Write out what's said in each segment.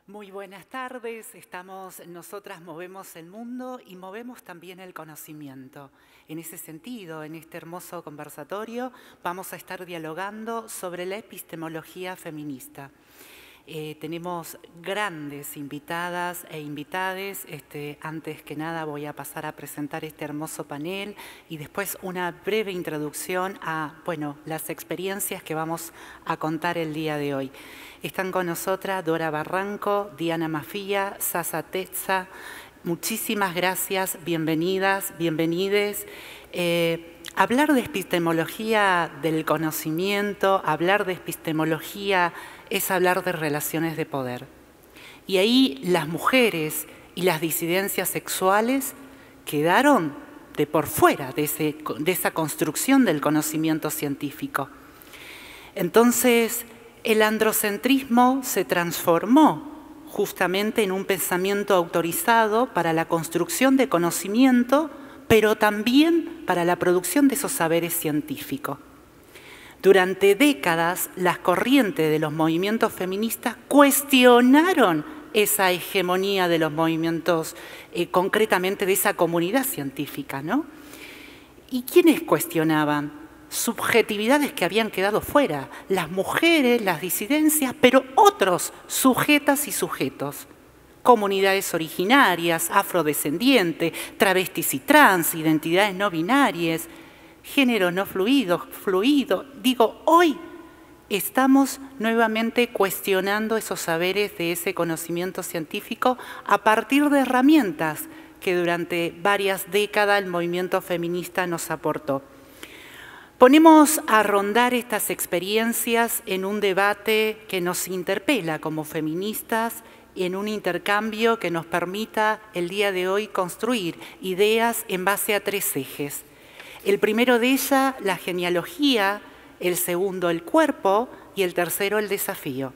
Muy buenas tardes, nosotras movemos el mundo y movemos también el conocimiento. En ese sentido, en este hermoso conversatorio, vamos a estar dialogando sobre la epistemología feminista. Tenemos grandes invitadas e invitades. Antes que nada voy a pasar a presentar este hermoso panel y después una breve introducción a las experiencias que vamos a contar el día de hoy. Están con nosotras Dora Barranco, Diana Mafía, Sasa Tezza. Muchísimas gracias, bienvenidas, bienvenides. Hablar de epistemología del conocimiento, hablar de epistemología es hablar de relaciones de poder. Y ahí las mujeres y las disidencias sexuales quedaron de por fuera de esa construcción del conocimiento científico. Entonces, el androcentrismo se transformó justamente en un pensamiento autorizado para la construcción de conocimiento, pero también para la producción de esos saberes científicos. Durante décadas, las corrientes de los movimientos feministas cuestionaron esa hegemonía de los movimientos, concretamente de esa comunidad científica, ¿no? ¿Y quiénes cuestionaban? Subjetividades que habían quedado fuera, las mujeres, las disidencias, pero otros sujetas y sujetos. Comunidades originarias, afrodescendientes, travestis y trans, identidades no binarias, género no fluido. Hoy estamos nuevamente cuestionando esos saberes de ese conocimiento científico a partir de herramientas que durante varias décadas el movimiento feminista nos aportó. Ponemos a rondar estas experiencias en un debate que nos interpela como feministas, en un intercambio que nos permita el día de hoy construir ideas en base a tres ejes. El primero de ellas, la genealogía, el segundo, el cuerpo y el tercero, el desafío.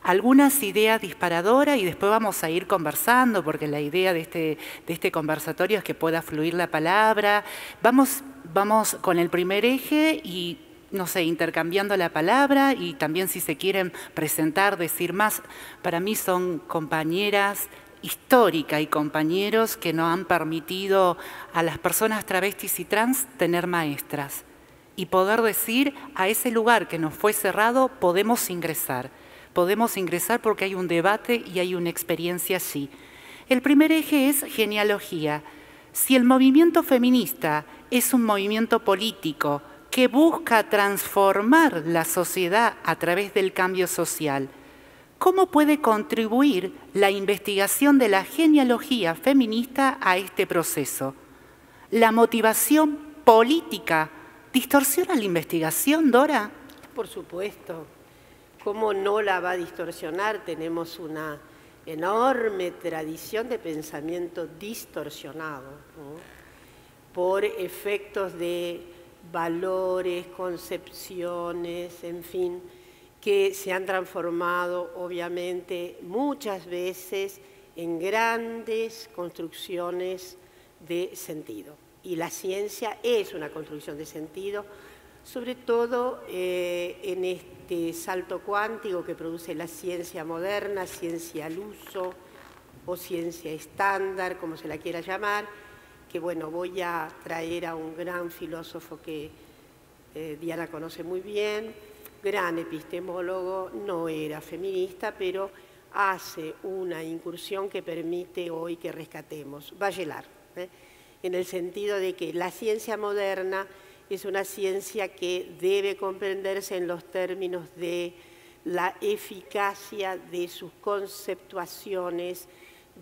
Algunas ideas disparadoras y después vamos a ir conversando porque la idea de este conversatorio es que pueda fluir la palabra. Vamos con el primer eje y, no sé, intercambiando la palabra y también si se quieren presentar, decir más. Para mí son compañeras históricas y compañeros que nos han permitido a las personas travestis y trans tener maestras y poder decir a ese lugar que nos fue cerrado podemos ingresar. Podemos ingresar porque hay un debate y hay una experiencia allí. El primer eje es genealogía. Si el movimiento feminista es un movimiento político que busca transformar la sociedad a través del cambio social, ¿cómo puede contribuir la investigación de la genealogía feminista a este proceso? ¿La motivación política distorsiona la investigación, Dora? Por supuesto. ¿Cómo no la va a distorsionar? Tenemos una enorme tradición de pensamiento distorsionado, ¿no? Por efectos de valores, concepciones, en fin, que se han transformado obviamente muchas veces en grandes construcciones de sentido. Y la ciencia es una construcción de sentido, sobre todo en este salto cuántico que produce la ciencia moderna, ciencia al uso o ciencia estándar, como se la quiera llamar, que bueno, voy a traer a un gran filósofo que Diana conoce muy bien, gran epistemólogo, no era feminista, pero hace una incursión que permite hoy que rescatemos, Bachelard, en el sentido de que la ciencia moderna es una ciencia que debe comprenderse en los términos de la eficacia de sus conceptuaciones,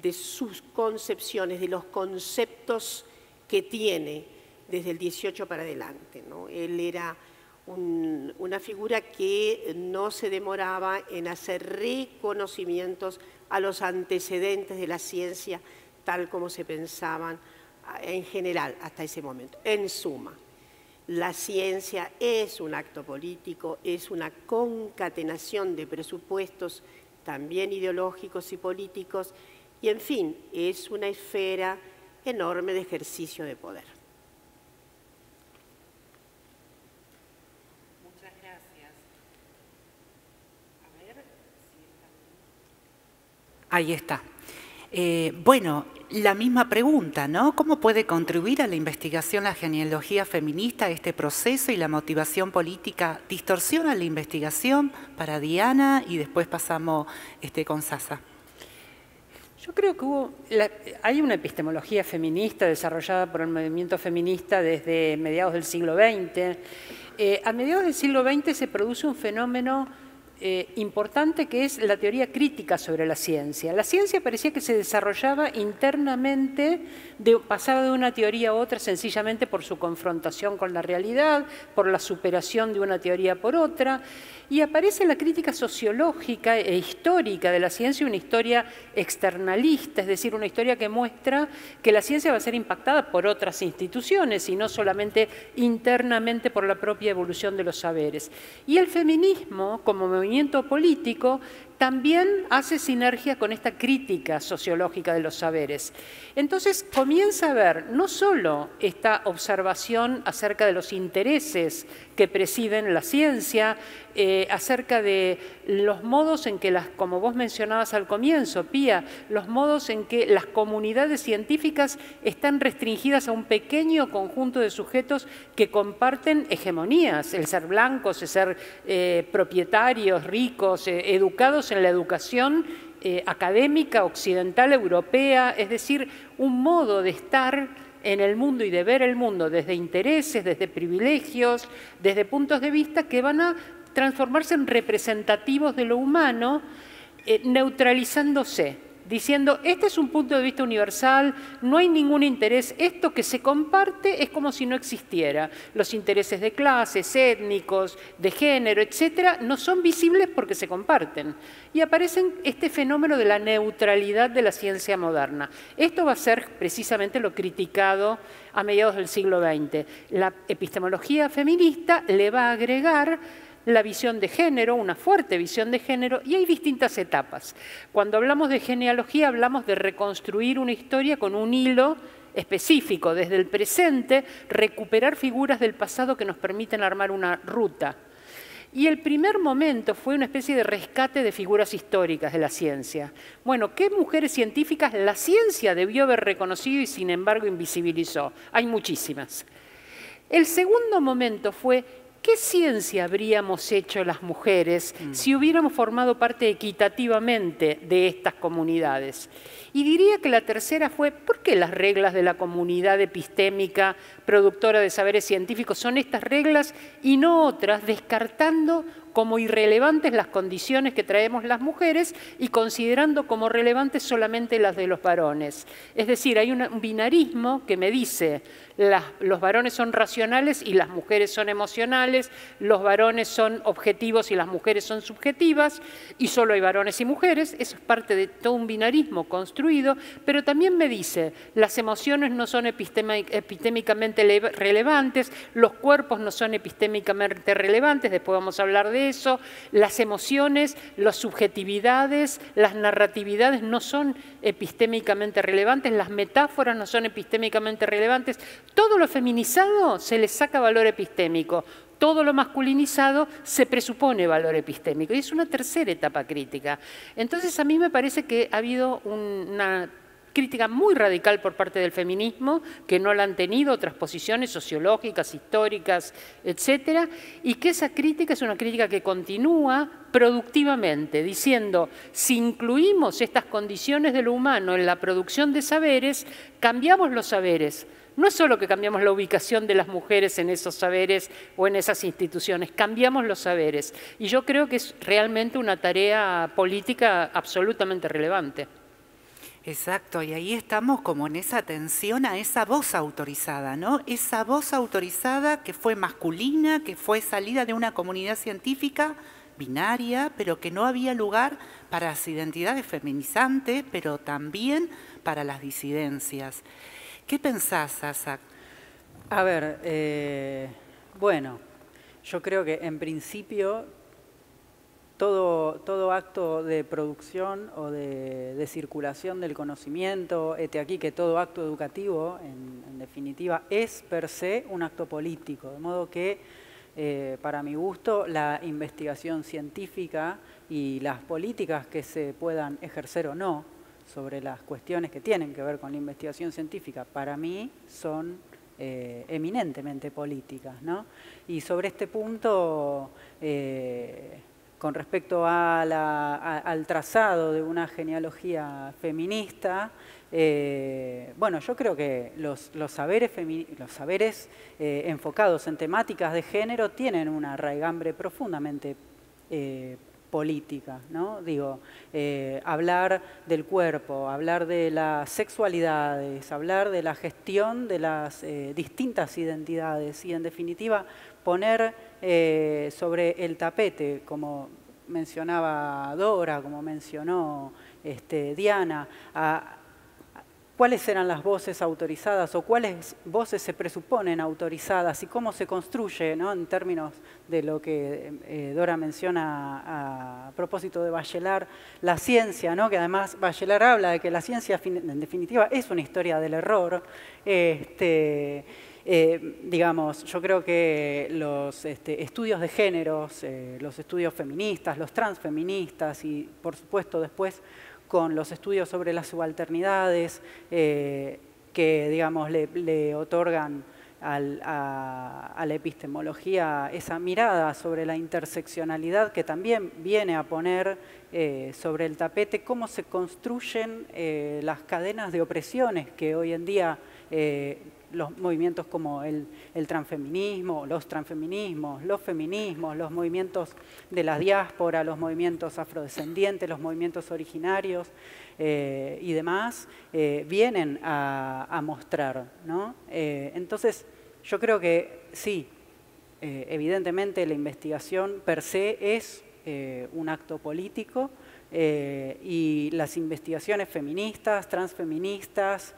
de sus concepciones, de los conceptos que tiene desde el 18 para adelante, ¿no? Él era una figura que no se demoraba en hacer reconocimientos a los antecedentes de la ciencia tal como se pensaban en general hasta ese momento. En suma, la ciencia es un acto político, es una concatenación de presupuestos también ideológicos y políticos y, en fin, es una esfera enorme de ejercicio de poder. Muchas gracias. A ver si está bien. Ahí está. Bueno, la misma pregunta, ¿no? ¿Cómo puede contribuir a la investigación la genealogía feminista, este proceso y la motivación política? ¿Distorsiona la investigación para Diana y después pasamos con Sasa? Yo creo que hay una epistemología feminista desarrollada por el movimiento feminista desde mediados del siglo XX. A mediados del siglo XX se produce un fenómeno importante que es la teoría crítica sobre la ciencia. La ciencia parecía que se desarrollaba internamente, pasaba de una teoría a otra sencillamente por su confrontación con la realidad, por la superación de una teoría por otra, y aparece la crítica sociológica e histórica de la ciencia, una historia externalista, es decir, una historia que muestra que la ciencia va a ser impactada por otras instituciones y no solamente internamente por la propia evolución de los saberes. Y el feminismo, como movimiento político, también hace sinergia con esta crítica sociológica de los saberes. Entonces comienza a ver no solo esta observación acerca de los intereses que presiden la ciencia, acerca de los modos en que, como vos mencionabas al comienzo, Pía, los modos en que las comunidades científicas están restringidas a un pequeño conjunto de sujetos que comparten hegemonías, el ser blancos, el ser propietarios, ricos, educados en la educación académica, occidental, europea, es decir, un modo de estar en el mundo y de ver el mundo desde intereses, desde privilegios, desde puntos de vista que van a transformarse en representativos de lo humano, neutralizándose, diciendo, este es un punto de vista universal, no hay ningún interés, esto que se comparte es como si no existiera. Los intereses de clases, étnicos, de género, etcétera, no son visibles porque se comparten. Y aparece este fenómeno de la neutralidad de la ciencia moderna. Esto va a ser precisamente lo criticado a mediados del siglo XX. La epistemología feminista le va a agregar la visión de género, una fuerte visión de género, y hay distintas etapas. Cuando hablamos de genealogía hablamos de reconstruir una historia con un hilo específico, desde el presente, recuperar figuras del pasado que nos permiten armar una ruta. Y el primer momento fue una especie de rescate de figuras históricas de la ciencia. Bueno, ¿qué mujeres científicas la ciencia debió haber reconocido y sin embargo invisibilizó? Hay muchísimas. El segundo momento fue ¿qué ciencia habríamos hecho las mujeres si hubiéramos formado parte equitativamente de estas comunidades? Y diría que la tercera fue, ¿por qué las reglas de la comunidad epistémica productora de saberes científicos son estas reglas y no otras, descartando como irrelevantes las condiciones que traemos las mujeres y considerando como relevantes solamente las de los varones? Es decir, hay un binarismo que me dice los varones son racionales y las mujeres son emocionales, los varones son objetivos y las mujeres son subjetivas, y solo hay varones y mujeres. Eso es parte de todo un binarismo construido, pero también me dice las emociones no son epistémicamente relevantes, los cuerpos no son epistémicamente relevantes, después vamos a hablar de eso, las emociones, las subjetividades, las narratividades no son epistémicamente relevantes, las metáforas no son epistémicamente relevantes. Todo lo feminizado se le saca valor epistémico, todo lo masculinizado se presupone valor epistémico, y es una tercera etapa crítica. Entonces a mí me parece que ha habido una crítica muy radical por parte del feminismo, que no la han tenido otras posiciones sociológicas, históricas, etcétera, y que esa crítica es una crítica que continúa productivamente, diciendo, si incluimos estas condiciones de lo humano en la producción de saberes, cambiamos los saberes. No es solo que cambiamos la ubicación de las mujeres en esos saberes o en esas instituciones, cambiamos los saberes. Y yo creo que es realmente una tarea política absolutamente relevante. Exacto, y ahí estamos como en esa atención a esa voz autorizada, ¿no? Esa voz autorizada que fue masculina, que fue salida de una comunidad científica binaria, pero que no había lugar para las identidades feminizantes, pero también para las disidencias. ¿Qué pensás, Sasa? A ver, bueno, yo creo que en principio todo acto de producción o de circulación del conocimiento, aquí que todo acto educativo, en definitiva, es per se un acto político. De modo que para mi gusto, la investigación científica y las políticas que se puedan ejercer o no sobre las cuestiones que tienen que ver con la investigación científica, para mí son eminentemente políticas, ¿no? Y sobre este punto, con respecto al trazado de una genealogía feminista, bueno, yo creo que los saberes enfocados en temáticas de género tienen una raigambre profundamente política, ¿no? Digo, hablar del cuerpo, hablar de las sexualidades, hablar de la gestión de las distintas identidades y, en definitiva, poner sobre el tapete, como mencionaba Dora, como mencionó Diana, cuáles eran las voces autorizadas o cuáles voces se presuponen autorizadas y cómo se construye, ¿no? En términos de lo que Dora menciona a propósito de Bachelard, la ciencia, ¿no? Que además Bachelard habla de que la ciencia en definitiva es una historia del error. Digamos, yo creo que los estudios de géneros, los estudios feministas, los transfeministas y por supuesto después con los estudios sobre las subalternidades que, digamos, le otorgan a la epistemología esa mirada sobre la interseccionalidad que también viene a poner sobre el tapete cómo se construyen las cadenas de opresiones que hoy en día los movimientos como el transfeminismo, los transfeminismos, los feminismos, los movimientos de la diáspora, los movimientos afrodescendientes, los movimientos originarios y demás, vienen a mostrar, ¿no? Entonces, yo creo que sí, evidentemente la investigación per se es un acto político, y las investigaciones feministas, transfeministas,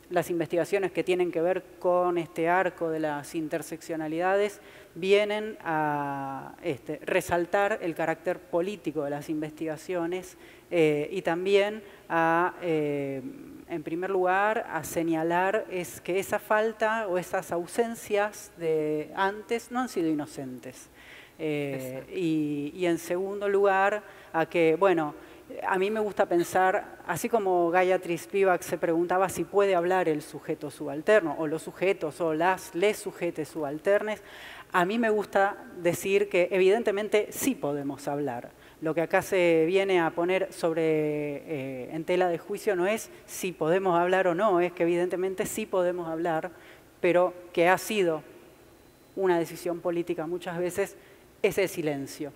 las investigaciones que tienen que ver con este arco de las interseccionalidades vienen a resaltar el carácter político de las investigaciones y también a, en primer lugar, a señalar que esa falta o esas ausencias de antes no han sido inocentes. Y en segundo lugar, a que, bueno, a mí me gusta pensar, así como Gayatri Spivak se preguntaba si puede hablar el sujeto subalterno, o los sujetos, o les sujetes subalternes, a mí me gusta decir que evidentemente sí podemos hablar. Lo que acá se viene a poner en tela de juicio no es si podemos hablar o no, es que evidentemente sí podemos hablar, pero que ha sido una decisión política muchas veces ese silencio.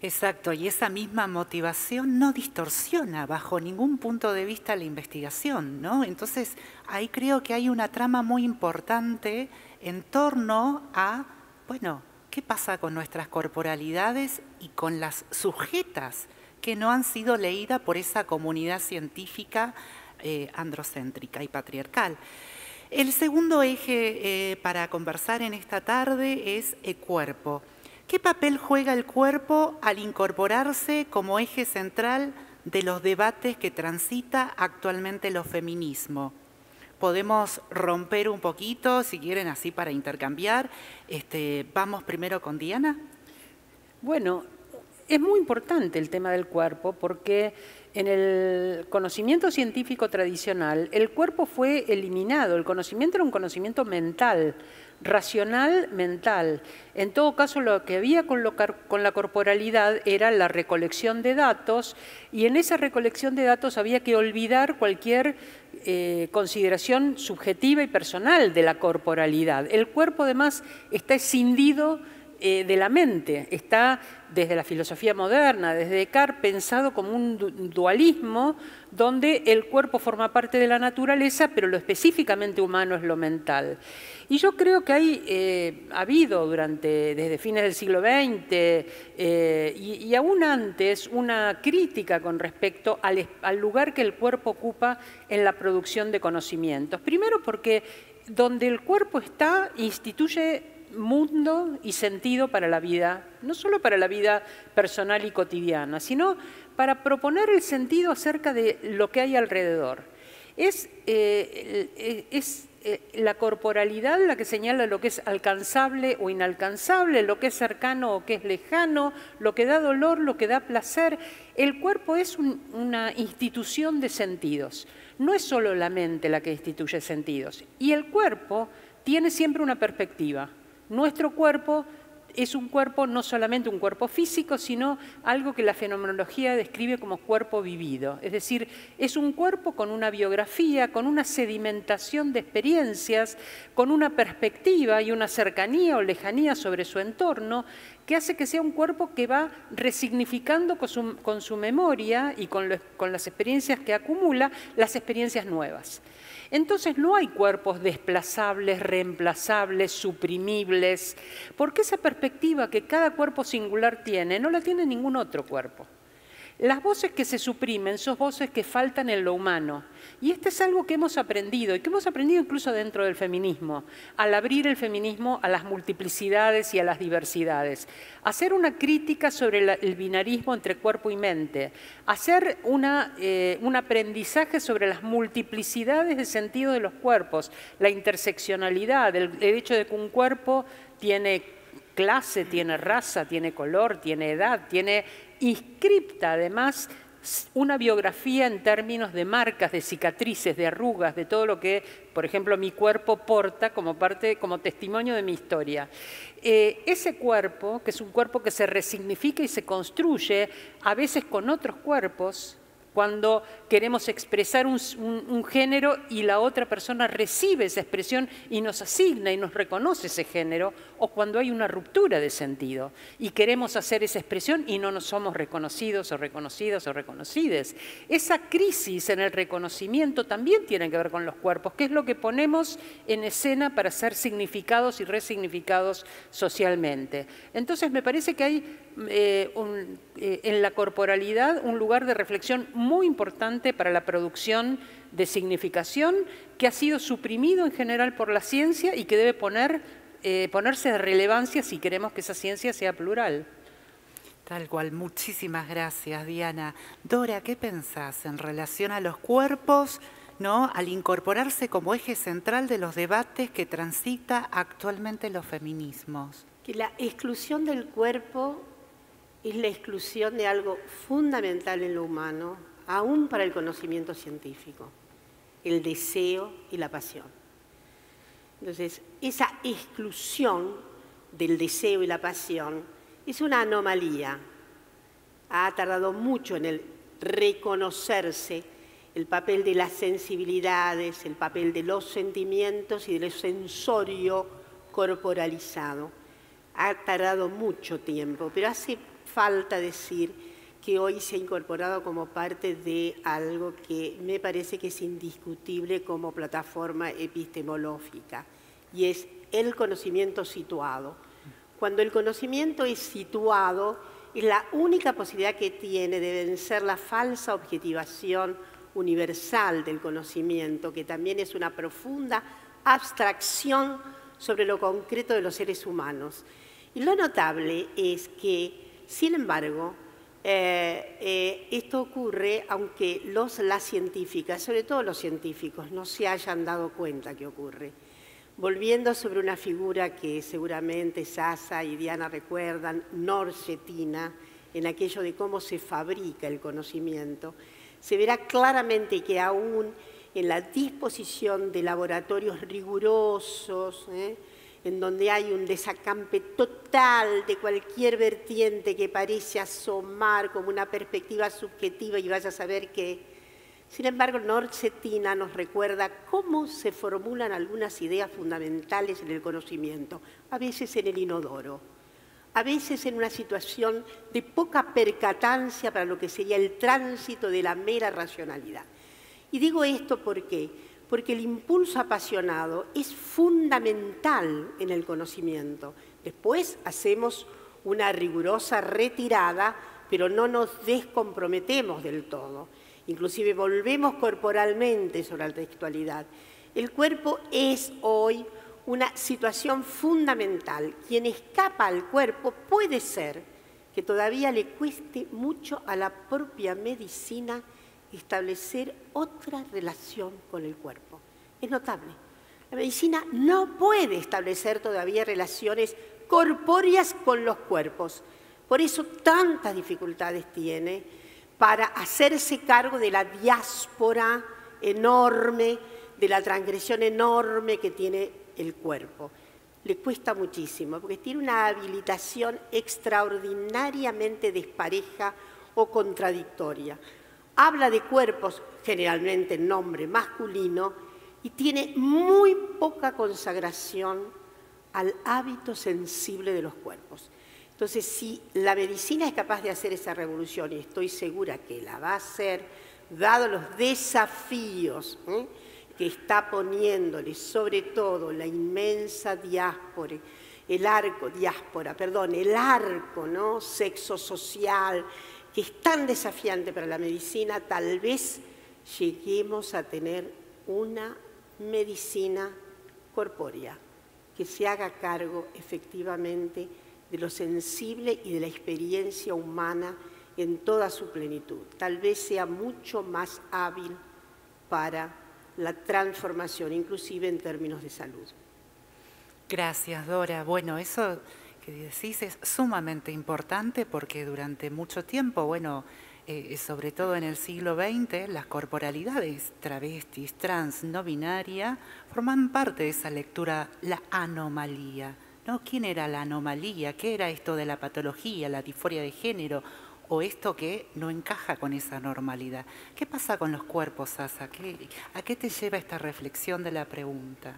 Exacto, y esa misma motivación no distorsiona bajo ningún punto de vista la investigación, ¿no? Entonces, ahí creo que hay una trama muy importante en torno a, bueno, ¿qué pasa con nuestras corporalidades y con las sujetas que no han sido leídas por esa comunidad científica androcéntrica y patriarcal? El segundo eje para conversar en esta tarde es el cuerpo. ¿Qué papel juega el cuerpo al incorporarse como eje central de los debates que transita actualmente los feminismos? Podemos romper un poquito, si quieren, así para intercambiar. Vamos primero con Diana. Bueno, es muy importante el tema del cuerpo porque en el conocimiento científico tradicional el cuerpo fue eliminado. El conocimiento era un conocimiento mental, racional mental. En todo caso, lo que había con la corporalidad era la recolección de datos y en esa recolección de datos había que olvidar cualquier consideración subjetiva y personal de la corporalidad. El cuerpo, además, está escindido de la mente, está desde la filosofía moderna, desde Descartes, pensado como un dualismo donde el cuerpo forma parte de la naturaleza, pero lo específicamente humano es lo mental. Y yo creo que ha habido desde fines del siglo XX y aún antes una crítica con respecto al lugar que el cuerpo ocupa en la producción de conocimientos. Primero porque donde el cuerpo está instituye mundo y sentido para la vida, no solo para la vida personal y cotidiana, sino para proponer el sentido acerca de lo que hay alrededor. Es la corporalidad la que señala lo que es alcanzable o inalcanzable, lo que es cercano o que es lejano, lo que da dolor, lo que da placer. El cuerpo es una institución de sentidos. No es solo la mente la que instituye sentidos. Y el cuerpo tiene siempre una perspectiva. Nuestro cuerpo es un cuerpo, no solamente un cuerpo físico, sino algo que la fenomenología describe como cuerpo vivido. Es decir, es un cuerpo con una biografía, con una sedimentación de experiencias, con una perspectiva y una cercanía o lejanía sobre su entorno, que hace que sea un cuerpo que va resignificando con su memoria y con las experiencias que acumula, las experiencias nuevas. Entonces no hay cuerpos desplazables, reemplazables, suprimibles, porque esa perspectiva que cada cuerpo singular tiene, no la tiene ningún otro cuerpo. Las voces que se suprimen son voces que faltan en lo humano. Y esto es algo que hemos aprendido, y que hemos aprendido incluso dentro del feminismo, al abrir el feminismo a las multiplicidades y a las diversidades. Hacer una crítica sobre el binarismo entre cuerpo y mente. Hacer un aprendizaje sobre las multiplicidades de sentido de los cuerpos, la interseccionalidad, el hecho de que un cuerpo tiene clase, tiene raza, tiene color, tiene edad, tiene inscripta además una biografía en términos de marcas, de cicatrices, de arrugas, de todo lo que, por ejemplo, mi cuerpo porta como testimonio de mi historia. Ese cuerpo, que es un cuerpo que se resignifica y se construye, a veces con otros cuerpos, cuando queremos expresar un género y la otra persona recibe esa expresión y nos asigna y nos reconoce ese género, o cuando hay una ruptura de sentido y queremos hacer esa expresión y no nos somos reconocidos o reconocidas o reconocides. Esa crisis en el reconocimiento también tiene que ver con los cuerpos, que es lo que ponemos en escena para ser significados y resignificados socialmente. Entonces me parece que hay en la corporalidad un lugar de reflexión muy importante para la producción de significación que ha sido suprimido en general por la ciencia y que debe ponerse de relevancia si queremos que esa ciencia sea plural. Tal cual, muchísimas gracias, Diana. Dora, ¿qué pensás en relación a los cuerpos, ¿no?, al incorporarse como eje central de los debates que transita actualmente los feminismos? Que la exclusión del cuerpo es la exclusión de algo fundamental en lo humano, aún para el conocimiento científico, el deseo y la pasión. Entonces, esa exclusión del deseo y la pasión es una anomalía. Ha tardado mucho en el reconocerse el papel de las sensibilidades, el papel de los sentimientos y del sensorio corporalizado. Ha tardado mucho tiempo, pero hace falta decir que hoy se ha incorporado como parte de algo que me parece que es indiscutible como plataforma epistemológica, y es el conocimiento situado. Cuando el conocimiento es situado, es la única posibilidad que tiene de vencer la falsa objetivación universal del conocimiento, que también es una profunda abstracción sobre lo concreto de los seres humanos. Y lo notable es que, sin embargo, esto ocurre aunque las científicas, sobre todo los científicos, no se hayan dado cuenta que ocurre. Volviendo sobre una figura que seguramente Sasa y Diana recuerdan, Norsetina, en aquello de cómo se fabrica el conocimiento, se verá claramente que aún en la disposición de laboratorios rigurosos, en donde hay un desacampe total de cualquier vertiente que parece asomar como una perspectiva subjetiva y vaya a saber que, sin embargo, Norsetina nos recuerda cómo se formulan algunas ideas fundamentales en el conocimiento, a veces en el inodoro, a veces en una situación de poca percatancia para lo que sería el tránsito de la mera racionalidad. Y digo esto ¿por qué? Porque el impulso apasionado es fundamental en el conocimiento. Después hacemos una rigurosa retirada, pero no nos descomprometemos del todo. Inclusive volvemos corporalmente sobre la textualidad. El cuerpo es hoy una situación fundamental. Quien escapa al cuerpo puede ser que todavía le cueste mucho a la propia medicina establecer otra relación con el cuerpo. Es notable. La medicina no puede establecer todavía relaciones corpóreas con los cuerpos. Por eso tantas dificultades tiene para hacerse cargo de la diáspora enorme, de la transgresión enorme que tiene el cuerpo. Le cuesta muchísimo, porque tiene una habilitación extraordinariamente despareja o contradictoria. Habla de cuerpos, generalmente en nombre masculino, y tiene muy poca consagración al hábito sensible de los cuerpos. Entonces, si la medicina es capaz de hacer esa revolución, y estoy segura que la va a hacer, dado los desafíos que está poniéndole, sobre todo la inmensa diáspora, el arco ¿no? Sexo social, que es tan desafiante para la medicina, tal vez lleguemos a tener una medicina corpórea que se haga cargo efectivamente de lo sensible y de la experiencia humana en toda su plenitud. Tal vez sea mucho más hábil para la transformación, inclusive en términos de salud. Gracias, Dora. Bueno, eso que decís es sumamente importante porque durante mucho tiempo, bueno, sobre todo en el siglo XX, las corporalidades travestis, trans, no binaria, forman parte de esa lectura, la anomalía, ¿no? ¿Quién era la anomalía? ¿Qué era esto de la patología, la disforia de género? O esto que no encaja con esa normalidad. ¿Qué pasa con los cuerpos, Asa? ¿A qué te lleva esta reflexión de la pregunta?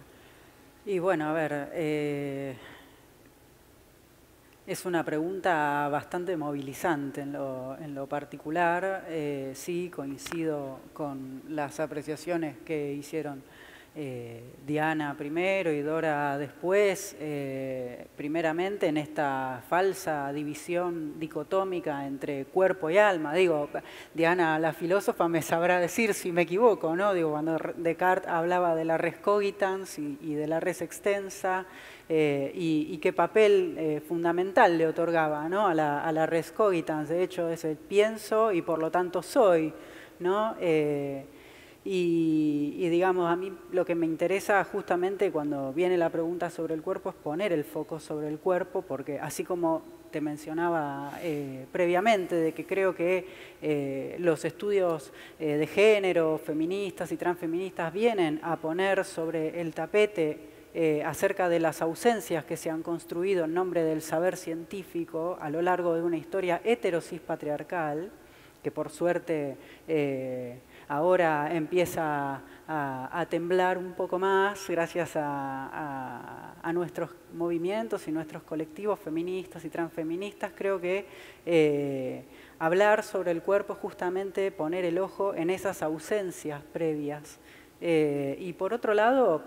Y bueno, a ver, es una pregunta bastante movilizante en lo particular. Sí, coincido con las apreciaciones que hicieron Diana primero y Dora después, primeramente en esta falsa división dicotómica entre cuerpo y alma. Digo, Diana, la filósofa, me sabrá decir si me equivoco, ¿no? Digo, cuando Descartes hablaba de la res cogitans y de la res extensa, y qué papel fundamental le otorgaba, ¿no? a la res cogitans. De hecho, es el pienso y por lo tanto soy, ¿no? Y digamos, a mí lo que me interesa justamente cuando viene la pregunta sobre el cuerpo es poner el foco sobre el cuerpo, porque así como te mencionaba previamente, de que creo que los estudios de género, feministas y transfeministas, vienen a poner sobre el tapete acerca de las ausencias que se han construido en nombre del saber científico a lo largo de una historia heterosis patriarcal, que por suerte ahora empieza a temblar un poco más gracias a nuestros movimientos y nuestros colectivos feministas y transfeministas. Creo que hablar sobre el cuerpo es justamente poner el ojo en esas ausencias previas. Y por otro lado,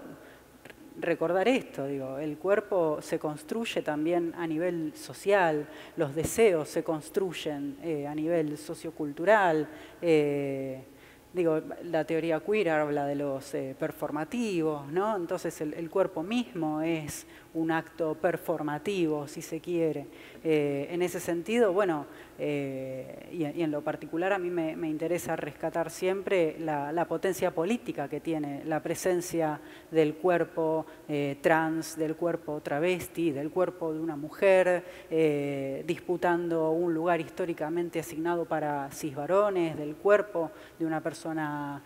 recordar esto, digo, el cuerpo se construye también a nivel social, los deseos se construyen a nivel sociocultural. Digo, la teoría queer habla de los performativos, ¿no? Entonces el cuerpo mismo es un acto performativo, si se quiere. En ese sentido, bueno, y en lo particular a mí me interesa rescatar siempre la potencia política que tiene la presencia del cuerpo trans, del cuerpo travesti, del cuerpo de una mujer, disputando un lugar históricamente asignado para cisvarones, del cuerpo de una persona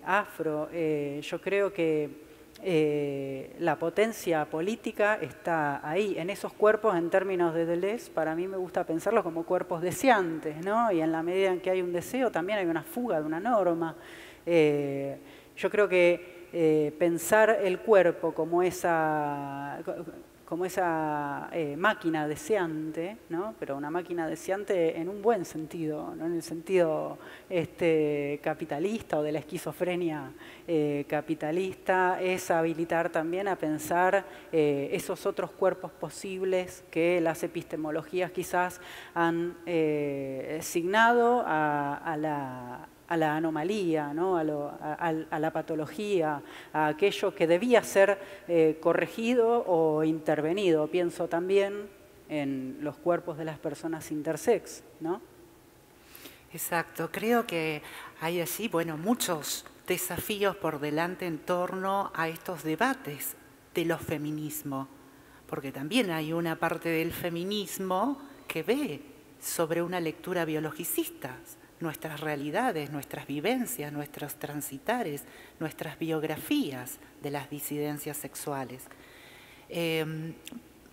afro. Yo creo que la potencia política está ahí, en esos cuerpos. En términos de Deleuze, para mí me gusta pensarlos como cuerpos deseantes, ¿no? Y en la medida en que hay un deseo, también hay una fuga de una norma. Yo creo que pensar el cuerpo como esa máquina deseante, ¿no? Pero una máquina deseante en un buen sentido, no en el sentido capitalista o de la esquizofrenia capitalista, es habilitar también a pensar esos otros cuerpos posibles que las epistemologías quizás han asignado a la anomalía, ¿no? a la patología, a aquello que debía ser corregido o intervenido. Pienso también en los cuerpos de las personas intersex, ¿no? Exacto, creo que hay allí, bueno, muchos desafíos por delante en torno a estos debates de los feminismos, porque también hay una parte del feminismo que ve sobre una lectura biologicista nuestras realidades, nuestras vivencias, nuestros transitares, nuestras biografías de las disidencias sexuales.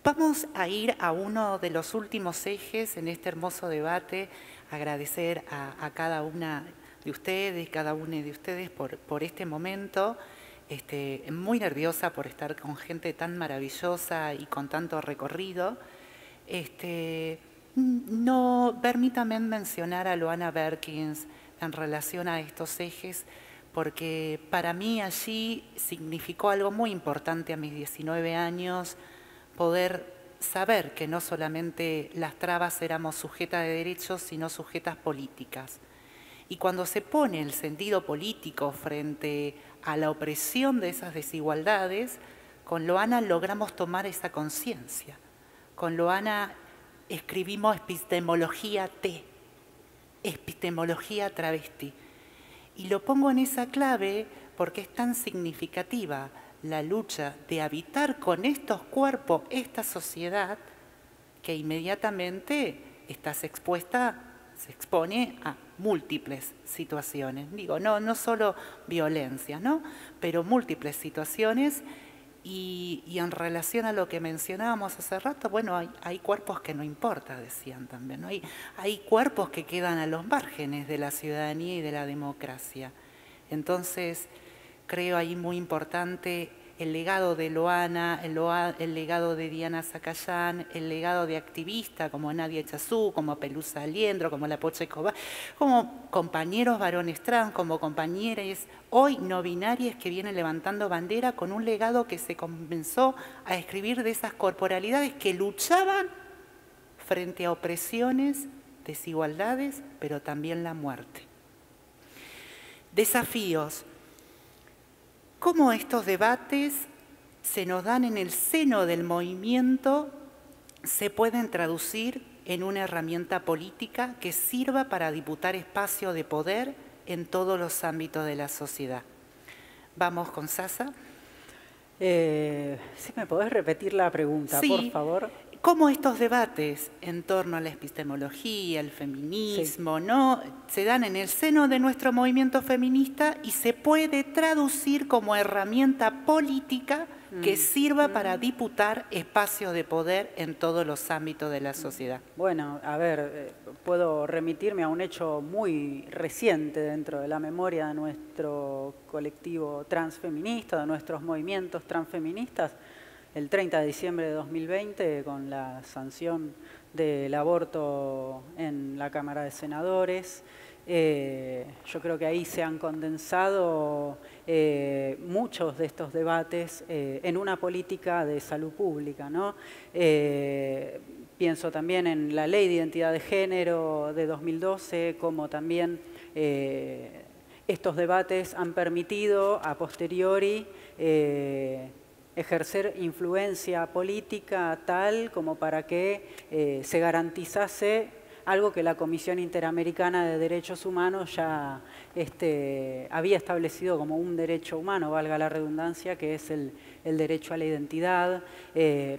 Vamos a ir a uno de los últimos ejes en este hermoso debate, agradecer a cada una de ustedes, cada uno de ustedes por este momento. Muy nerviosa por estar con gente tan maravillosa y con tanto recorrido. No, permítanme mencionar a Loana Berkins en relación a estos ejes, porque para mí allí significó algo muy importante a mis 19 años, poder saber que no solamente las trabas éramos sujetas de derechos, sino sujetas políticas. Y cuando se pone el sentido político frente a la opresión de esas desigualdades, con Loana logramos tomar esa conciencia. Con Loana escribimos epistemología T, epistemología travesti. Y lo pongo en esa clave porque es tan significativa la lucha de habitar con estos cuerpos esta sociedad, que inmediatamente estás expuesta, se expone a múltiples situaciones. Digo, no solo violencia, ¿no? Pero múltiples situaciones. Y en relación a lo que mencionábamos hace rato, bueno, hay cuerpos que no importa, decían también, ¿no? Hay cuerpos que quedan a los márgenes de la ciudadanía y de la democracia. Entonces, creo ahí muy importante el legado de Loana, el legado de Diana Zacayán, el legado de activistas como Nadia Chazú, como Pelusa Aliendro, como La Pocha Escobar, como compañeros varones trans, como compañeras hoy no binarias que vienen levantando bandera con un legado que se comenzó a escribir de esas corporalidades que luchaban frente a opresiones, desigualdades, pero también la muerte. Desafíos. ¿Cómo estos debates se nos dan en el seno del movimiento se pueden traducir en una herramienta política que sirva para disputar espacio de poder en todos los ámbitos de la sociedad? Vamos con Sasa. ¿Sí me podés repetir la pregunta, sí. por favor? ¿Cómo estos debates en torno a la epistemología, el feminismo, sí, ¿no? se dan en el seno de nuestro movimiento feminista y se puede traducir como herramienta política que sirva para disputar espacios de poder en todos los ámbitos de la sociedad? Bueno, a ver, puedo remitirme a un hecho muy reciente dentro de la memoria de nuestro colectivo transfeminista, de nuestros movimientos transfeministas. El 30 de diciembre de 2020, con la sanción del aborto en la Cámara de Senadores, yo creo que ahí se han condensado muchos de estos debates en una política de salud pública, ¿no? Pienso también en la Ley de Identidad de Género de 2012, como también estos debates han permitido a posteriori ejercer influencia política tal como para que se garantizase algo que la Comisión Interamericana de Derechos Humanos ya había establecido como un derecho humano, valga la redundancia, que es el derecho a la identidad.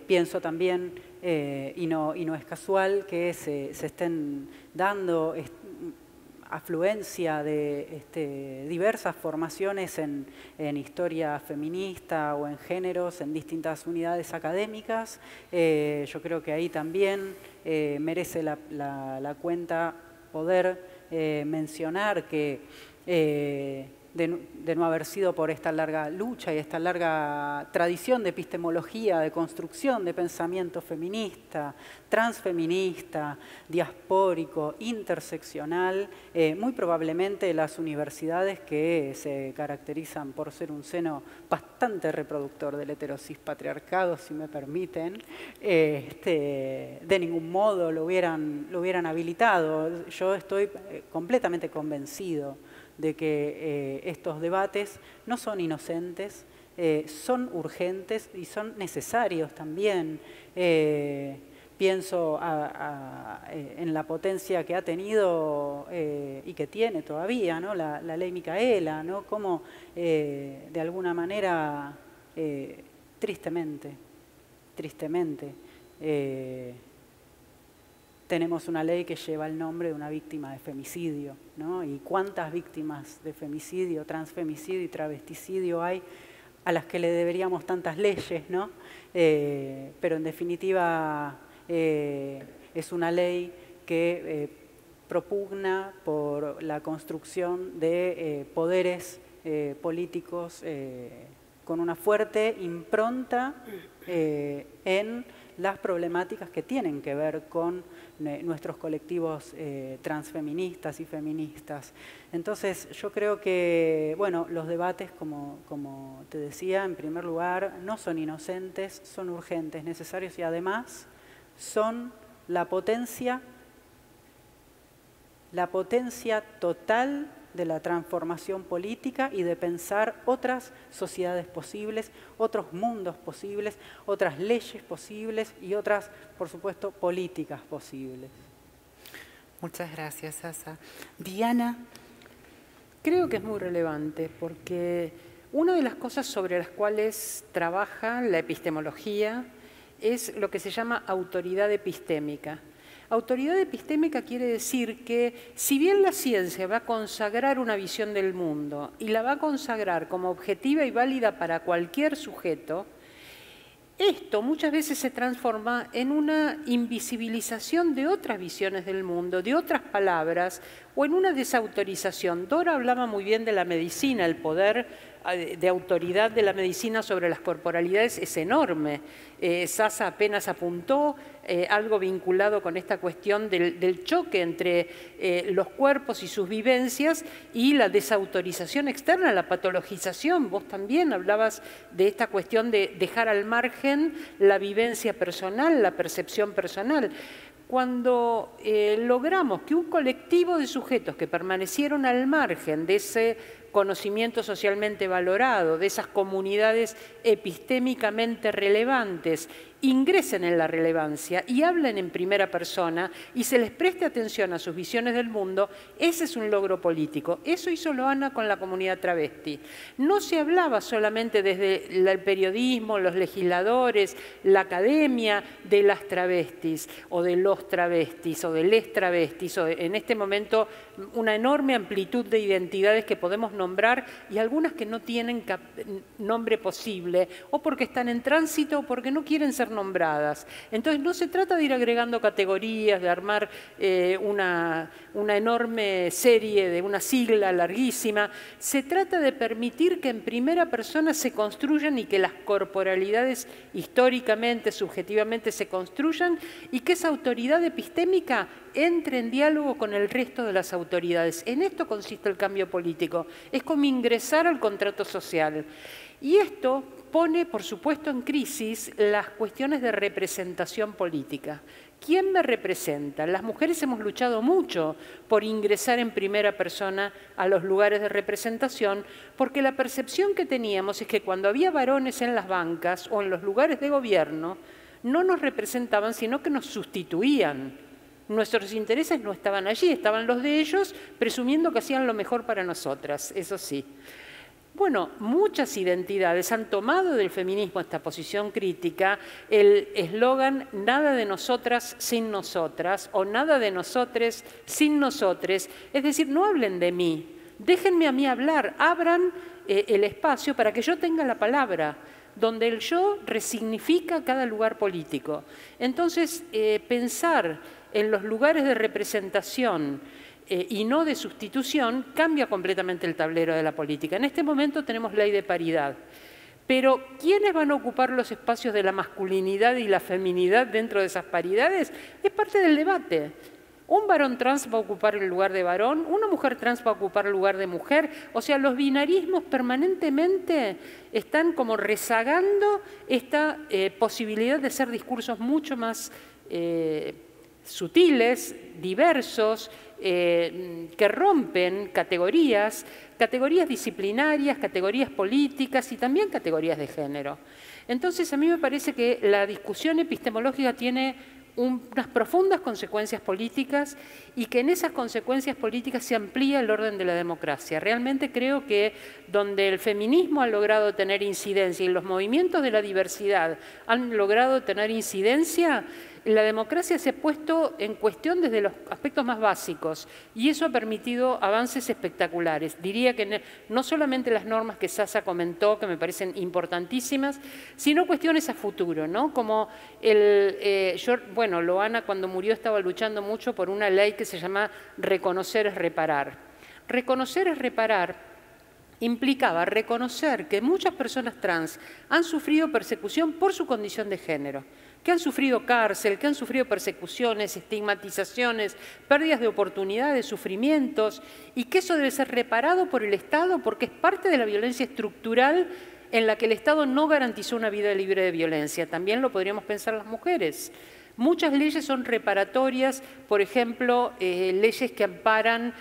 Pienso también, y no es casual, que se estén dando afluencia de diversas formaciones en historia feminista o en géneros en distintas unidades académicas. Yo creo que ahí también merece la cuenta poder mencionar que de no haber sido por esta larga lucha y esta larga tradición de epistemología, de construcción de pensamiento feminista, transfeminista, diaspórico, interseccional, muy probablemente las universidades que se caracterizan por ser un seno bastante reproductor del heterosis patriarcado, si me permiten, de ningún modo lo hubieran habilitado. Yo estoy completamente convencido de que estos debates no son inocentes, son urgentes y son necesarios también. pienso en la potencia que ha tenido y que tiene todavía, ¿no? la ley Micaela, ¿no? Cómo de alguna manera, tristemente, tenemos una ley que lleva el nombre de una víctima de femicidio, ¿no? Y cuántas víctimas de femicidio, transfemicidio y travesticidio hay a las que le deberíamos tantas leyes, ¿no? Pero en definitiva es una ley que propugna por la construcción de poderes políticos con una fuerte impronta en las problemáticas que tienen que ver con nuestros colectivos transfeministas y feministas. Entonces, yo creo que, bueno, los debates, como te decía, en primer lugar, no son inocentes, son urgentes, necesarios y además son la potencia total de la transformación política y de pensar otras sociedades posibles, otros mundos posibles, otras leyes posibles y otras, por supuesto, políticas posibles. Muchas gracias, Sasa. Diana. Creo que es muy relevante porque una de las cosas sobre las cuales trabaja la epistemología es lo que se llama autoridad epistémica. Autoridad epistémica quiere decir que si bien la ciencia va a consagrar una visión del mundo y la va a consagrar como objetiva y válida para cualquier sujeto, esto muchas veces se transforma en una invisibilización de otras visiones del mundo, de otras palabras, o en una desautorización. Dora hablaba muy bien de la medicina, el poder de autoridad de la medicina sobre las corporalidades es enorme. Sasa apenas apuntó algo vinculado con esta cuestión del choque entre los cuerpos y sus vivencias y la desautorización externa, la patologización. Vos también hablabas de esta cuestión de dejar al margen la vivencia personal, la percepción personal. Cuando logramos que un colectivo de sujetos que permanecieron al margen de ese conocimiento socialmente valorado, de esas comunidades epistémicamente relevantes, ingresen en la relevancia y hablen en primera persona y se les preste atención a sus visiones del mundo, ese es un logro político. Eso hizo Loana con la comunidad travesti. No se hablaba solamente desde el periodismo, los legisladores, la academia de las travestis o de los travestis o de les travestis, o en este momento una enorme amplitud de identidades que podemos nombrar y algunas que no tienen nombre posible o porque están en tránsito o porque no quieren ser nombradas. Entonces no se trata de ir agregando categorías, de armar una enorme serie de una sigla larguísima. Se trata de permitir que en primera persona se construyan y que las corporalidades históricamente, subjetivamente se construyan y que esa autoridad epistémica entre en diálogo con el resto de las autoridades. En esto consiste el cambio político. Es como ingresar al contrato social. Y esto pone, por supuesto, en crisis las cuestiones de representación política. ¿Quién me representa? Las mujeres hemos luchado mucho por ingresar en primera persona a los lugares de representación, porque la percepción que teníamos es que cuando había varones en las bancas o en los lugares de gobierno, no nos representaban, sino que nos sustituían. Nuestros intereses no estaban allí, estaban los de ellos, presumiendo que hacían lo mejor para nosotras, eso sí. Bueno, muchas identidades han tomado del feminismo esta posición crítica, el eslogan nada de nosotras sin nosotras o nada de nosotres sin nosotres, es decir, no hablen de mí, déjenme a mí hablar, abran el espacio para que yo tenga la palabra, donde el yo resignifica cada lugar político. Entonces, pensar en los lugares de representación y no de sustitución, cambia completamente el tablero de la política. En este momento tenemos ley de paridad, pero ¿quiénes van a ocupar los espacios de la masculinidad y la feminidad dentro de esas paridades? Es parte del debate. Un varón trans va a ocupar el lugar de varón, una mujer trans va a ocupar el lugar de mujer. O sea, los binarismos permanentemente están como rezagando esta posibilidad de hacer discursos mucho más sutiles, diversos, que rompen categorías disciplinarias, categorías políticas y también categorías de género. Entonces, a mí me parece que la discusión epistemológica tiene unas profundas consecuencias políticas y que en esas consecuencias políticas se amplía el orden de la democracia. Realmente creo que donde el feminismo ha logrado tener incidencia y los movimientos de la diversidad han logrado tener incidencia, la democracia se ha puesto en cuestión desde los aspectos más básicos y eso ha permitido avances espectaculares. Diría que no solamente las normas que Sasa comentó, que me parecen importantísimas, sino cuestiones a futuro, ¿no? Como bueno, Loana cuando murió estaba luchando mucho por una ley que se llama reconocer es reparar. Reconocer es reparar implicaba reconocer que muchas personas trans han sufrido persecución por su condición de género, que han sufrido cárcel, que han sufrido persecuciones, estigmatizaciones, pérdidas de oportunidades, sufrimientos, y que eso debe ser reparado por el Estado porque es parte de la violencia estructural en la que el Estado no garantizó una vida libre de violencia. También lo podríamos pensar las mujeres. Muchas leyes son reparatorias, por ejemplo, leyes que amparan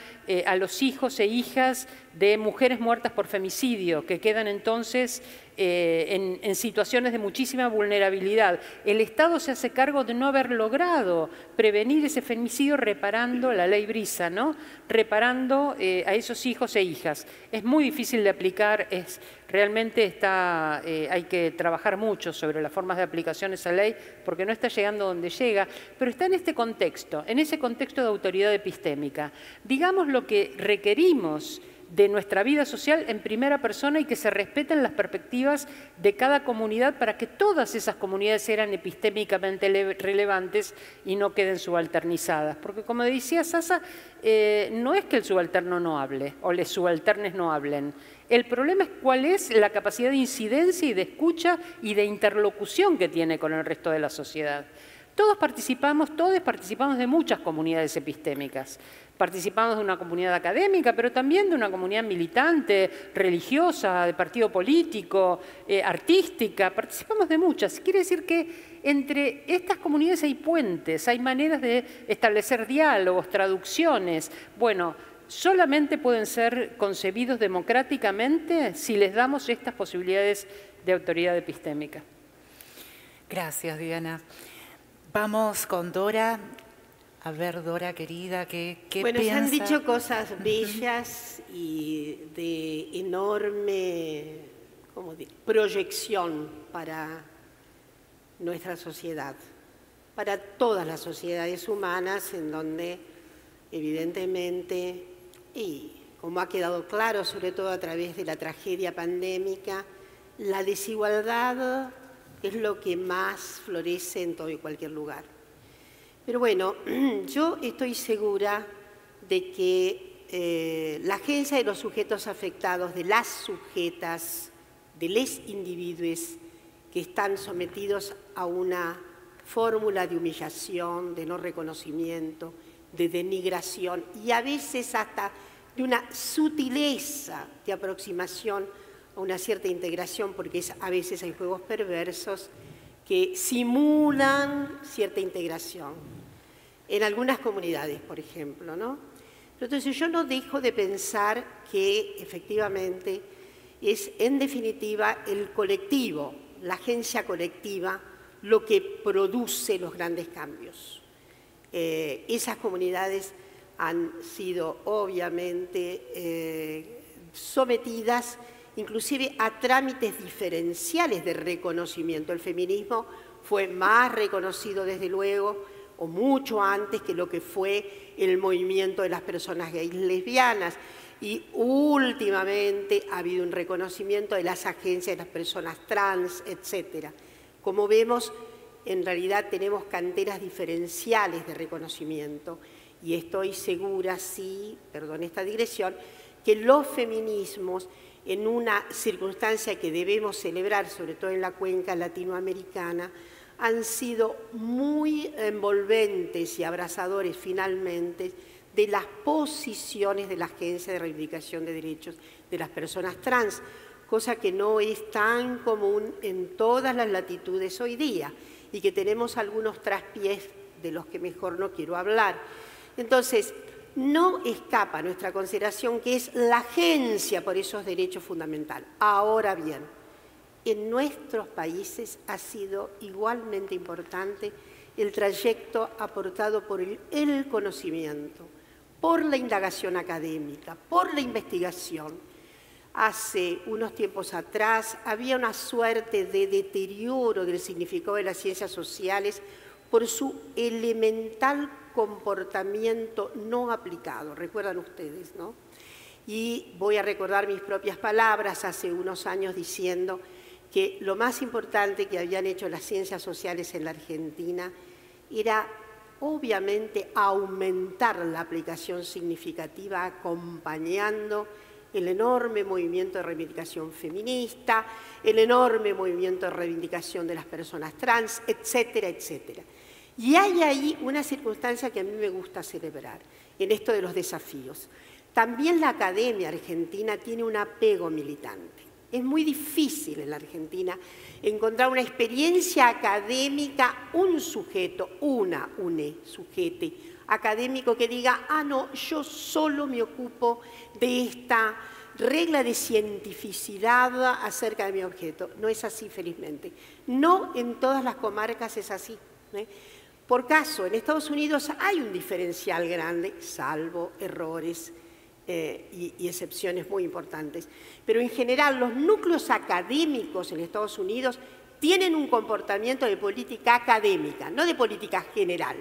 a los hijos e hijas de mujeres muertas por femicidio, que quedan entonces en situaciones de muchísima vulnerabilidad. El Estado se hace cargo de no haber logrado prevenir ese femicidio reparando la ley Brisa, ¿no? Reparando a esos hijos e hijas. Es muy difícil de aplicar, realmente hay que trabajar mucho sobre las formas de aplicación de esa ley porque no está llegando donde llega, pero está en este contexto, en ese contexto de autoridad epistémica. Digamos lo que requerimos de nuestra vida social en primera persona y que se respeten las perspectivas de cada comunidad para que todas esas comunidades sean epistémicamente relevantes y no queden subalternizadas. Porque como decía Sasa, no es que el subalterno no hable o los subalternes no hablen. El problema es cuál es la capacidad de incidencia y de escucha y de interlocución que tiene con el resto de la sociedad. Todos participamos de muchas comunidades epistémicas. Participamos de una comunidad académica, pero también de una comunidad militante, religiosa, de partido político, artística. Participamos de muchas. Quiere decir que entre estas comunidades hay puentes, hay maneras de establecer diálogos, traducciones. Bueno, solamente pueden ser concebidos democráticamente si les damos estas posibilidades de autoridad epistémica. Gracias, Diana. Vamos con Dora. A ver, Dora, querida, ¿qué bueno, piensa? se han dicho cosas bellas y de enorme proyección para nuestra sociedad, para todas las sociedades humanas, en donde evidentemente, y como ha quedado claro, sobre todo a través de la tragedia pandémica, la desigualdad es lo que más florece en todo y cualquier lugar. Pero bueno, yo estoy segura de que la agencia de los sujetos afectados, de las sujetas, de los individuos que están sometidos a una fórmula de humillación, de no reconocimiento, de denigración y a veces hasta de una sutileza de aproximación a una cierta integración, porque a veces hay juegos perversos que simulan cierta integración, en algunas comunidades, por ejemplo, ¿no? Pero entonces yo no dejo de pensar que efectivamente es en definitiva el colectivo, la agencia colectiva, lo que produce los grandes cambios. Esas comunidades han sido obviamente sometidas inclusive a trámites diferenciales de reconocimiento. El feminismo fue más reconocido desde luego, o mucho antes que lo que fue el movimiento de las personas gays lesbianas, y últimamente ha habido un reconocimiento de las agencias de las personas trans, etc. Como vemos, en realidad tenemos canteras diferenciales de reconocimiento, y estoy segura, sí, perdón esta digresión, que los feminismos, en una circunstancia que debemos celebrar, sobre todo en la cuenca latinoamericana, han sido muy envolventes y abrazadores finalmente de las posiciones de la Agencia de Reivindicación de Derechos de las Personas Trans, cosa que no es tan común en todas las latitudes hoy día y que tenemos algunos traspiés de los que mejor no quiero hablar. Entonces, no escapa a nuestra consideración que es la agencia por esos derechos fundamentales. Ahora bien, en nuestros países ha sido igualmente importante el trayecto aportado por el conocimiento, por la indagación académica, por la investigación. Hace unos tiempos atrás había una suerte de deterioro del significado de las ciencias sociales por su elemental comportamiento no aplicado. Recuerdan ustedes, ¿no? Y voy a recordar mis propias palabras hace unos años diciendo que lo más importante que habían hecho las ciencias sociales en la Argentina era obviamente aumentar la aplicación significativa acompañando el enorme movimiento de reivindicación feminista, el enorme movimiento de reivindicación de las personas trans, etcétera, etcétera. Y hay ahí una circunstancia que a mí me gusta celebrar en esto de los desafíos. También la academia argentina tiene un apego militante. Es muy difícil en la Argentina encontrar una experiencia académica, un sujeto, sujete académico que diga, ah, no, yo solo me ocupo de esta regla de cientificidad acerca de mi objeto. No es así, felizmente. No en todas las comarcas es así, ¿eh? Por caso, en Estados Unidos hay un diferencial grande, salvo errores y excepciones muy importantes. Pero en general, los núcleos académicos en Estados Unidos tienen un comportamiento de política académica, no de política general.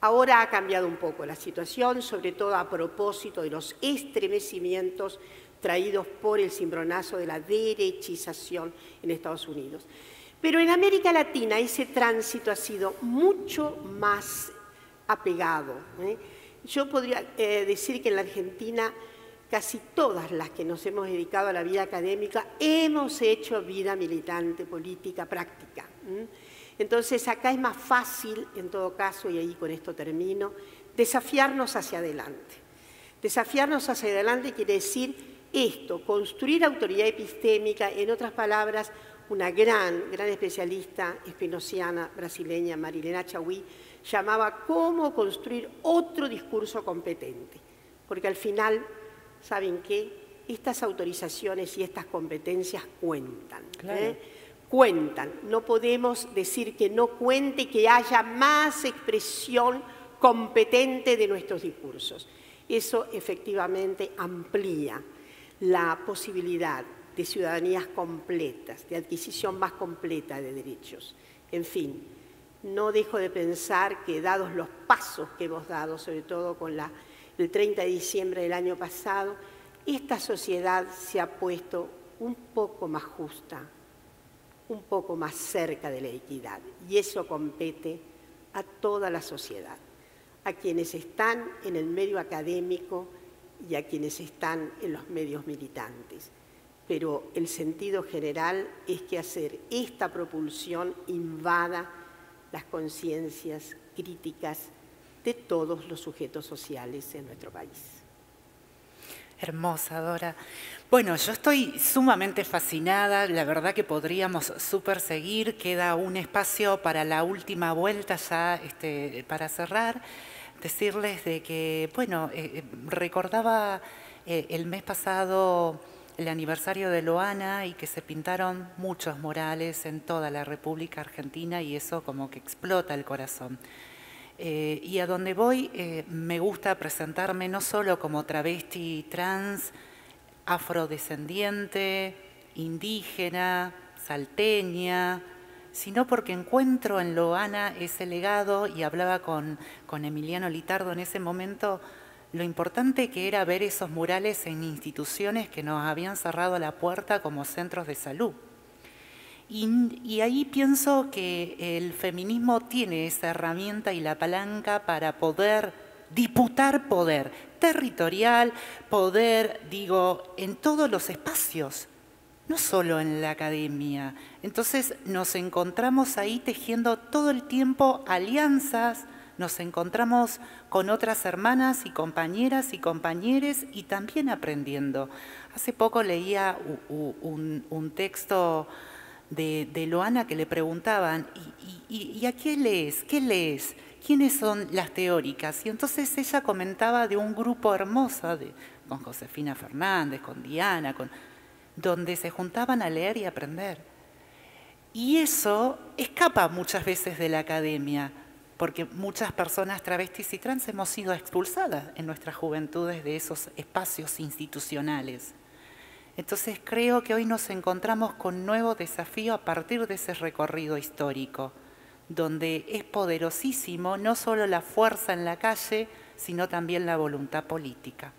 Ahora ha cambiado un poco la situación, sobre todo a propósito de los estremecimientos traídos por el cimbronazo de la derechización en Estados Unidos. Pero en América Latina ese tránsito ha sido mucho más apegado, ¿eh? Yo podría decir que en la Argentina casi todas las que nos hemos dedicado a la vida académica hemos hecho vida militante, política, práctica. Entonces acá es más fácil, en todo caso, y ahí con esto termino, desafiarnos hacia adelante. Desafiarnos hacia adelante quiere decir esto, construir autoridad epistémica, en otras palabras, una gran especialista espinociana brasileña, Marilena Chauí, llamaba cómo construir otro discurso competente. Porque al final, ¿saben qué? Estas autorizaciones y estas competencias cuentan. Claro. Cuentan. No podemos decir que no cuente, que haya más expresión competente de nuestros discursos. Eso efectivamente amplía la posibilidad de ciudadanías completas, de adquisición más completa de derechos. En fin, no dejo de pensar que dados los pasos que hemos dado, sobre todo con el 30 de diciembre del año pasado, esta sociedad se ha puesto un poco más justa, un poco más cerca de la equidad. Y eso compete a toda la sociedad, a quienes están en el medio académico y a quienes están en los medios militantes. Pero el sentido general es que hacer esta propulsión invada las conciencias críticas de todos los sujetos sociales en nuestro país. Hermosa, Dora. Bueno, yo estoy sumamente fascinada, la verdad que podríamos súper seguir, queda un espacio para la última vuelta ya para cerrar. Decirles de que, bueno, recordaba el mes pasado el aniversario de Loana y que se pintaron muchos murales en toda la República Argentina y eso como que explota el corazón. Y a donde voy me gusta presentarme no solo como travesti trans, afrodescendiente, indígena, salteña, sino porque encuentro en Loana ese legado y hablaba con Emiliano Litardo en ese momento lo importante que era ver esos murales en instituciones que nos habían cerrado la puerta como centros de salud. Y ahí pienso que el feminismo tiene esa herramienta y la palanca para poder disputar poder territorial, poder, digo, en todos los espacios, no solo en la academia. Entonces nos encontramos ahí tejiendo todo el tiempo alianzas, nos encontramos con otras hermanas y compañeras y compañeres y también aprendiendo. Hace poco leía un texto de Loana que le preguntaban, ¿y a qué lees? ¿Qué lees? ¿Quiénes son las teóricas? Y entonces ella comentaba de un grupo hermoso, con Josefina Fernández, con Diana, donde se juntaban a leer y aprender. Y eso escapa muchas veces de la academia, porque muchas personas travestis y trans hemos sido expulsadas en nuestras juventudes de esos espacios institucionales. Entonces creo que hoy nos encontramos con un nuevo desafío a partir de ese recorrido histórico, donde es poderosísimo no solo la fuerza en la calle, sino también la voluntad política.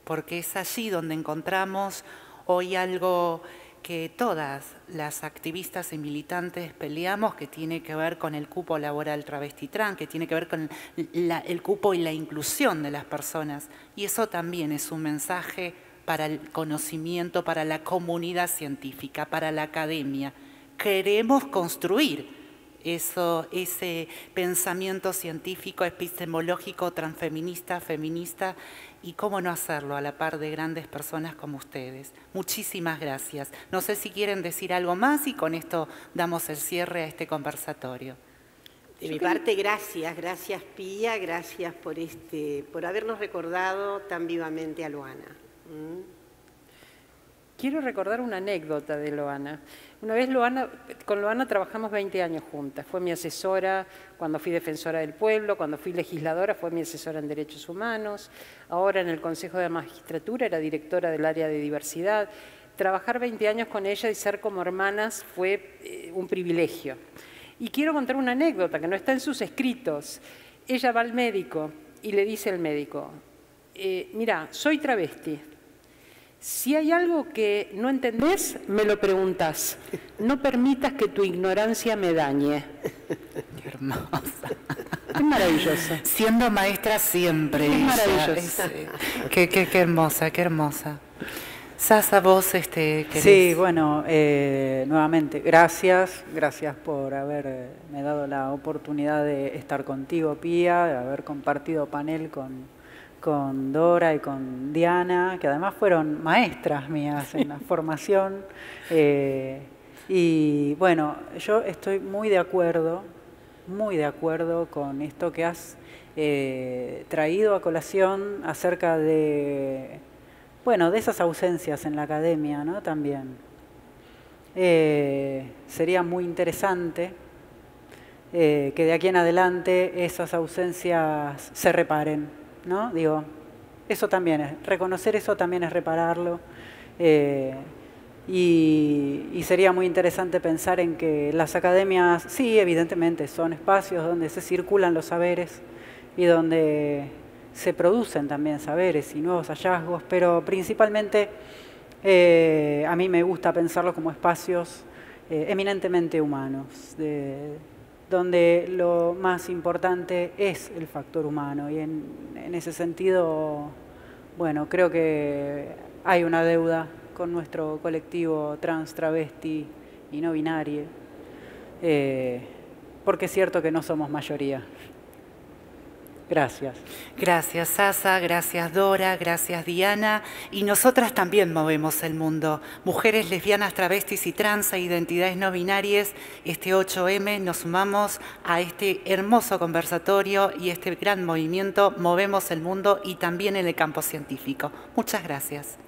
Porque es allí donde encontramos hoy algo que todas las activistas y militantes peleamos, que tiene que ver con el cupo laboral travesti trans, que tiene que ver con el cupo y la inclusión de las personas. Y eso también es un mensaje para el conocimiento, para la comunidad científica, para la academia. Queremos construir ese pensamiento científico, epistemológico, transfeminista, feminista, y cómo no hacerlo a la par de grandes personas como ustedes. Muchísimas gracias. No sé si quieren decir algo más y con esto damos el cierre a este conversatorio. De mi parte, gracias Pía, gracias por habernos recordado tan vivamente a Luana. Quiero recordar una anécdota de Loana. Una vez con Loana trabajamos 20 años juntas. Fue mi asesora cuando fui defensora del pueblo, cuando fui legisladora fue mi asesora en derechos humanos. Ahora en el Consejo de Magistratura era directora del área de diversidad. Trabajar 20 años con ella y ser como hermanas fue un privilegio. Y quiero contar una anécdota que no está en sus escritos. Ella va al médico y le dice al médico, mira, soy travesti. Si hay algo que no entendés, me lo preguntás. No permitas que tu ignorancia me dañe. Qué hermosa. Es maravillosa. Siendo maestra siempre. Es maravillosa. Qué hermosa, qué hermosa. Sasa, vos querés. Sí, bueno, nuevamente, gracias por haberme dado la oportunidad de estar contigo, Pía, de haber compartido panel con Dora y con Diana, que además fueron maestras mías en la formación. Y bueno, yo estoy muy de acuerdo con esto que has traído a colación acerca de, bueno, de esas ausencias en la academia, ¿no? También. Sería muy interesante que de aquí en adelante esas ausencias se reparen, ¿no? Digo, eso también es, reconocer eso también es repararlo. Y sería muy interesante pensar en que las academias, sí, evidentemente, son espacios donde se circulan los saberes y donde se producen también saberes y nuevos hallazgos, pero principalmente a mí me gusta pensarlos como espacios eminentemente humanos, donde lo más importante es el factor humano. Y en ese sentido, bueno, creo que hay una deuda con nuestro colectivo trans, travesti y no binario, porque es cierto que no somos mayoría. Gracias. Gracias, Sasa, gracias, Dora, gracias, Diana. Y nosotras también movemos el mundo. Mujeres lesbianas, travestis y trans e identidades no binarias, este 8M nos sumamos a este hermoso conversatorio y este gran movimiento. Movemos el mundo y también en el campo científico. Muchas gracias.